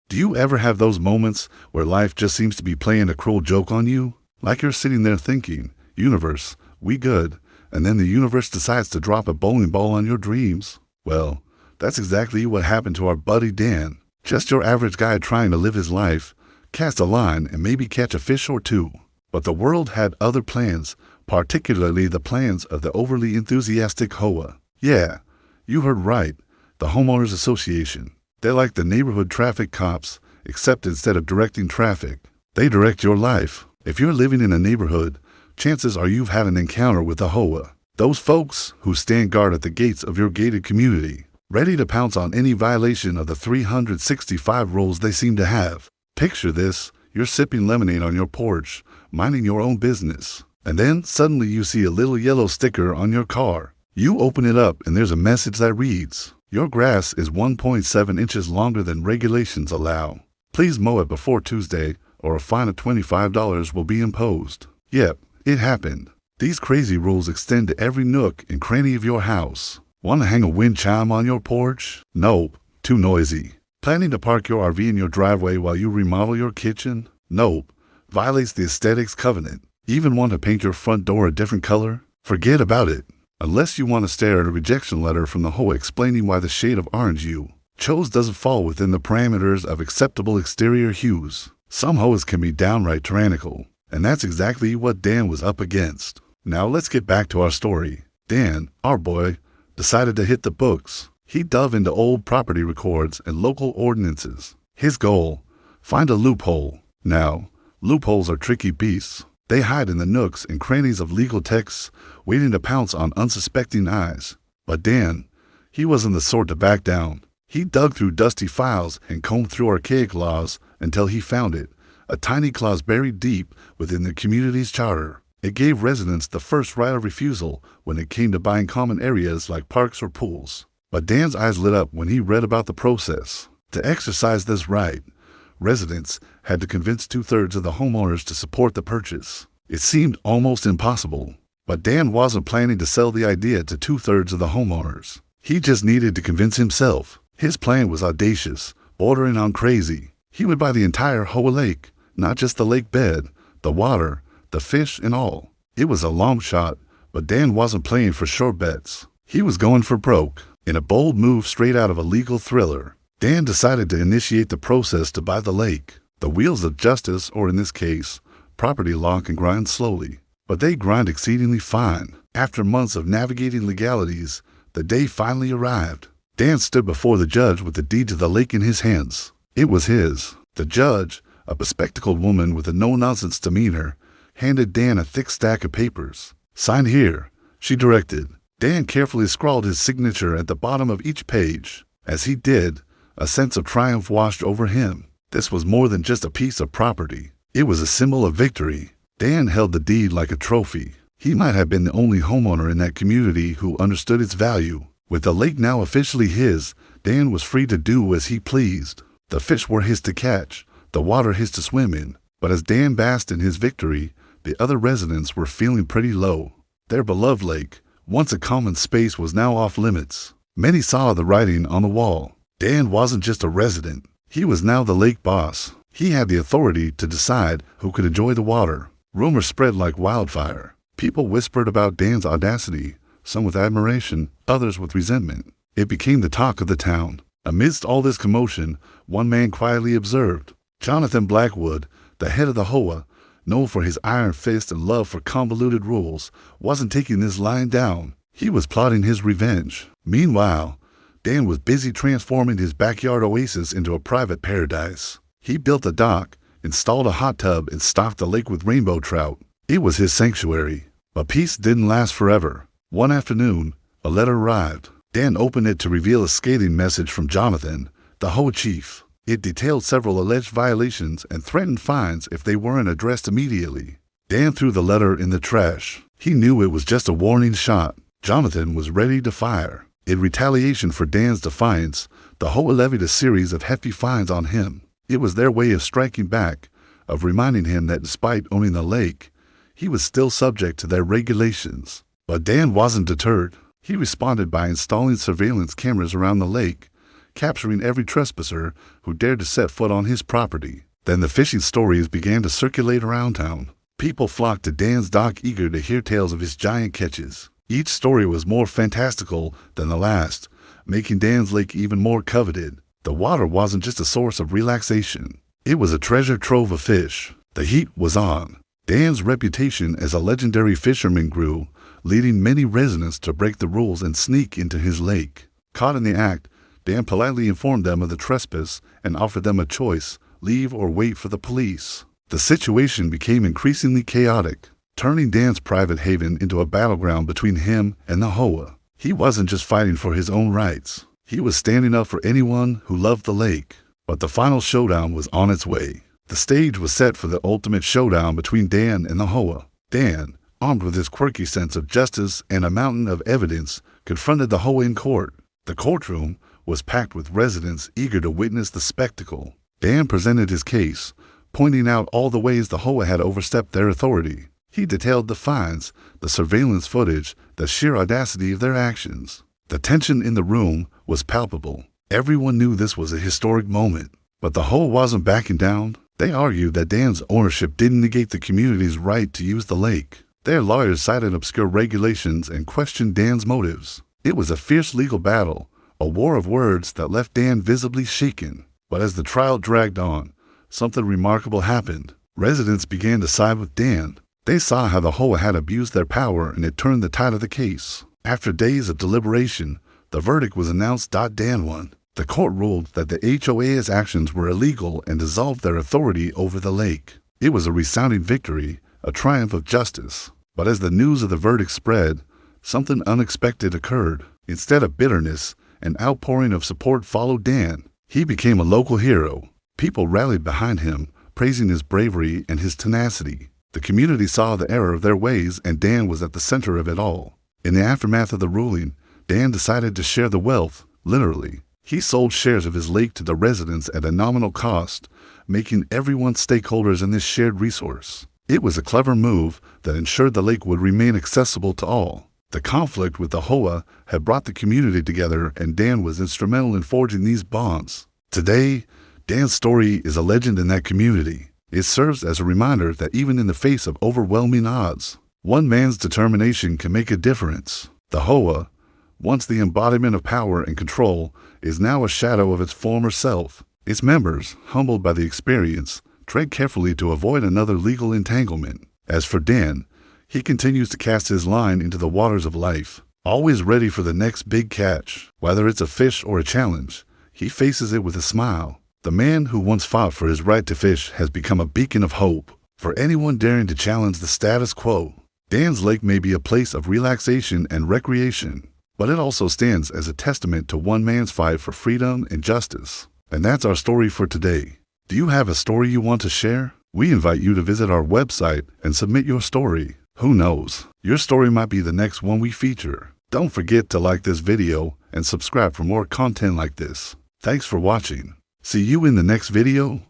Do you ever have those moments where life just seems to be playing a cruel joke on you? Like you're sitting there thinking, universe, we good, and then the universe decides to drop a bowling ball on your dreams? Well, that's exactly what happened to our buddy Dan. Just your average guy trying to live his life, cast a line and maybe catch a fish or two. But the world had other plans, particularly the plans of the overly enthusiastic HOA. Yeah, you heard right, the Homeowners Association. They're like the neighborhood traffic cops, except instead of directing traffic, they direct your life. If you're living in a neighborhood, chances are you've had an encounter with the HOA. Those folks who stand guard at the gates of your gated community, ready to pounce on any violation of the 365 rules they seem to have. Picture this, you're sipping lemonade on your porch, minding your own business, and then suddenly you see a little yellow sticker on your car. You open it up and there's a message that reads, "Your grass is 1.7 inches longer than regulations allow. Please mow it before Tuesday or a fine of $25 will be imposed." Yep, it happened. These crazy rules extend to every nook and cranny of your house. Want to hang a wind chime on your porch? Nope, too noisy. Planning to park your RV in your driveway while you remodel your kitchen? Nope, violates the aesthetics covenant. Even want to paint your front door a different color? Forget about it. Unless you want to stare at a rejection letter from the HOA explaining why the shade of orange you chose doesn't fall within the parameters of acceptable exterior hues. Some HOAs can be downright tyrannical, and that's exactly what Dan was up against. Now let's get back to our story. Dan, our boy, decided to hit the books. He dove into old property records and local ordinances. His goal, find a loophole. Now, loopholes are tricky beasts. They hide in the nooks and crannies of legal texts, waiting to pounce on unsuspecting eyes. But Dan, he wasn't the sort to back down. He dug through dusty files and combed through archaic laws until he found it, a tiny clause buried deep within the community's charter. It gave residents the first right of refusal when it came to buying common areas like parks or pools. But Dan's eyes lit up when he read about the process. To exercise this right, residents had to convince 2/3 of the homeowners to support the purchase. It seemed almost impossible, but Dan wasn't planning to sell the idea to 2/3 of the homeowners. He just needed to convince himself. His plan was audacious, bordering on crazy. He would buy the entire HOA lake, not just the lake bed, the water, the fish and all. It was a long shot, but Dan wasn't playing for sure bets. He was going for broke. In a bold move straight out of a legal thriller, Dan decided to initiate the process to buy the lake. The wheels of justice, or in this case, property law, can grind slowly, but they grind exceedingly fine. After months of navigating legalities, the day finally arrived. Dan stood before the judge with the deed to the lake in his hands. It was his. The judge, a bespectacled woman with a no-nonsense demeanor, handed Dan a thick stack of papers. "Sign here," she directed. Dan carefully scrawled his signature at the bottom of each page. As he did, a sense of triumph washed over him. This was more than just a piece of property. It was a symbol of victory. Dan held the deed like a trophy. He might have been the only homeowner in that community who understood its value. With the lake now officially his, Dan was free to do as he pleased. The fish were his to catch, the water his to swim in. But as Dan basked in his victory, the other residents were feeling pretty low. Their beloved lake, once a common space, was now off limits. Many saw the writing on the wall. Dan wasn't just a resident. He was now the lake boss. He had the authority to decide who could enjoy the water. Rumors spread like wildfire. People whispered about Dan's audacity, some with admiration, others with resentment. It became the talk of the town. Amidst all this commotion, one man quietly observed. Jonathan Blackwood, the head of the HOA, known for his iron fist and love for convoluted rules, wasn't taking this lying down. He was plotting his revenge. Meanwhile, Dan was busy transforming his backyard oasis into a private paradise. He built a dock, installed a hot tub, and stocked the lake with rainbow trout. It was his sanctuary. But peace didn't last forever. One afternoon, a letter arrived. Dan opened it to reveal a scathing message from Jonathan, the HOA chief. It detailed several alleged violations and threatened fines if they weren't addressed immediately. Dan threw the letter in the trash. He knew it was just a warning shot. Jonathan was ready to fire. In retaliation for Dan's defiance, the HOA levied a series of hefty fines on him. It was their way of striking back, of reminding him that despite owning the lake, he was still subject to their regulations. But Dan wasn't deterred. He responded by installing surveillance cameras around the lake, capturing every trespasser who dared to set foot on his property. Then the fishing stories began to circulate around town. People flocked to Dan's dock eager to hear tales of his giant catches. Each story was more fantastical than the last, making Dan's lake even more coveted. The water wasn't just a source of relaxation. It was a treasure trove of fish. The heat was on. Dan's reputation as a legendary fisherman grew, leading many residents to break the rules and sneak into his lake. Caught in the act, Dan politely informed them of the trespass and offered them a choice: leave or wait for the police. The situation became increasingly chaotic, turning Dan's private haven into a battleground between him and the HOA. He wasn't just fighting for his own rights. He was standing up for anyone who loved the lake. But the final showdown was on its way. The stage was set for the ultimate showdown between Dan and the HOA. Dan, armed with his quirky sense of justice and a mountain of evidence, confronted the HOA in court. The courtroom was packed with residents eager to witness the spectacle. Dan presented his case, pointing out all the ways the HOA had overstepped their authority. He detailed the fines, the surveillance footage, the sheer audacity of their actions. The tension in the room was palpable. Everyone knew this was a historic moment. But the HOA wasn't backing down. They argued that Dan's ownership didn't negate the community's right to use the lake. Their lawyers cited obscure regulations and questioned Dan's motives. It was a fierce legal battle, a war of words that left Dan visibly shaken. But as the trial dragged on, something remarkable happened. Residents began to side with Dan. They saw how the HOA had abused their power, and it turned the tide of the case. After days of deliberation, the verdict was announced. Dan won. The court ruled that the HOA's actions were illegal and dissolved their authority over the lake. It was a resounding victory, a triumph of justice. But as the news of the verdict spread, something unexpected occurred. Instead of bitterness, an outpouring of support followed Dan. He became a local hero. People rallied behind him, praising his bravery and his tenacity. The community saw the error of their ways, and Dan was at the center of it all. In the aftermath of the ruling, Dan decided to share the wealth, literally. He sold shares of his lake to the residents at a nominal cost, making everyone stakeholders in this shared resource. It was a clever move that ensured the lake would remain accessible to all. The conflict with the HOA had brought the community together, and Dan was instrumental in forging these bonds. Today, Dan's story is a legend in that community. It serves as a reminder that even in the face of overwhelming odds, one man's determination can make a difference. The HOA, once the embodiment of power and control, is now a shadow of its former self. Its members, humbled by the experience, tread carefully to avoid another legal entanglement. As for Dan, he continues to cast his line into the waters of life, always ready for the next big catch. Whether it's a fish or a challenge, he faces it with a smile. The man who once fought for his right to fish has become a beacon of hope for anyone daring to challenge the status quo. Dan's Lake may be a place of relaxation and recreation, but it also stands as a testament to one man's fight for freedom and justice. And that's our story for today. Do you have a story you want to share? We invite you to visit our website and submit your story. Who knows? Your story might be the next one we feature. Don't forget to like this video and subscribe for more content like this. Thanks for watching. See you in the next video.